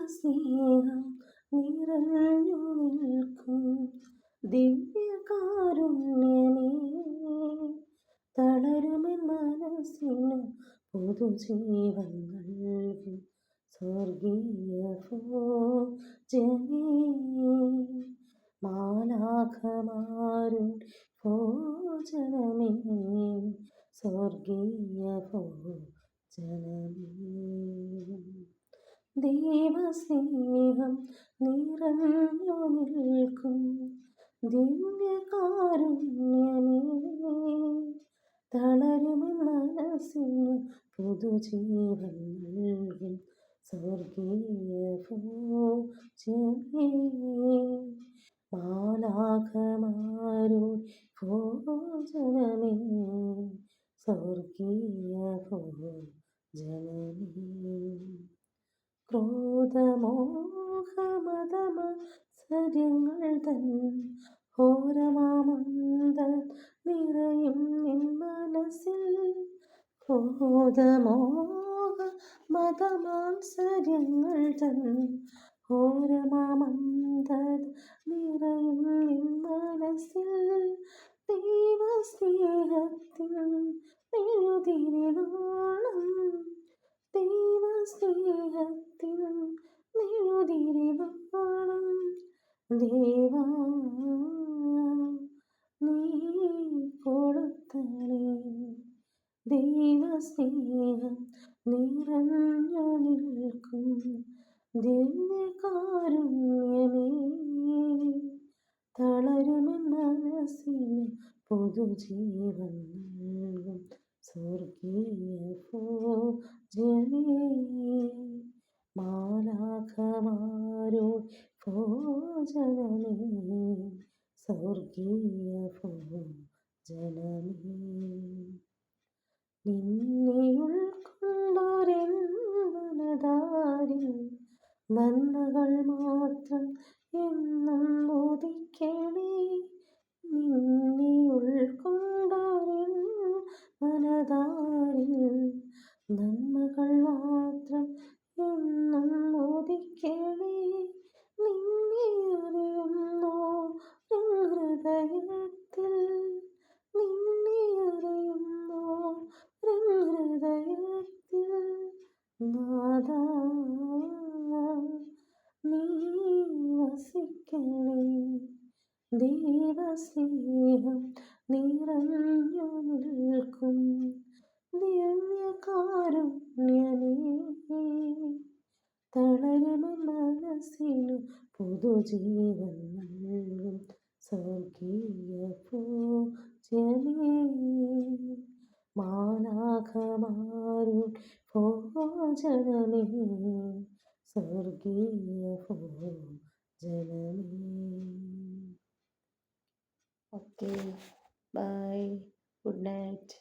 സ്നേഹം നിറഞ്ഞു നിൽക്കും ദിവ്യകാരുണ്യമേ, തളരുമെൻ മനസ്സിന് പുതുജീവൻ നൽകും സ്വർഗീയ ഭോജനേ. മാലാഖമാരും ഭോജനമേ, സ്വർഗീയ ഭോജനമേ. ദൈവസ്നേഹം നിറഞ്ഞു നിൽക്കും ദിവ്യകാരുണ്യമേ, തളരുമെൻ മനസ്സിന് പുതുജീവൻ നൽകും സ്വർഗീയ ഭോജനേ. മാലാഖമാരുടെ ഭോജനമേ, സ്വർഗീയ ഭോജനമേ. ക്രോധമോഹമതമത്സര്യങ്ങൾ തൻ ഘോരമാമന്ത നിറയും നിൻ മനസ്സിൽ. ക്രോധമോഹമതമത്സര്യങ്ങൾ തൻ ഘോരമാമന്ത നിറയും നിൻ മനസ്സിൽ. ദൈവസ്നേഹത്തിൻ മെഴുതിരിനാളം, ദൈവസ്നേഹത്തിൻ മെഴുതിരിനാളം, ദേവാ നീ കൊളുത്തണേ. ദൈവസ്നേഹം നിറഞ്ഞു നിൽക്കും ദിവ്യകാരുണ്യമേ, തളരുമെൻ മനസ്സിന് പുതുജീവൻ നൽകും സ്വർഗീയ ഭോജനേ. മാലാഖമാരുടെ ഭോജനമേ, സ്വർഗീയ ഭോജനമേ. നിന്നെ ഉൾക്കൊണ്ടോരെൻ മനതാരിൽ നന്മകൾ മാത്രം എന്നും ഉദിക്കണേ. നിന്നെ ഉൾക്കൊണ്ടോരെൻ മനതാരിൽ നന്മകൾ മാത്രം എന്നും ഉദിക്കണേ. നിന്നെ അറിയുന്നോ എൻ ഹൃദയത്തിൽ, നിന്നെ അറിയുന്നോ എൻ ഹൃദയത്തിൽ, നാഥാ നീ വസിക്കണേ. ദൈവസ്നേഹം നിറഞ്ഞു നിൽക്കും ദിവ്യകാരുണ്യമേ, തളരുമെൻ മനസ്സിനു പുതുജീവൻ നൽകും സ്വർഗീയ ഭോജനേ. മാലാഖമാരുടെ ഭോജനമേ, സ്വർഗീയ ഭോജനമേ. Okay, bye, good night.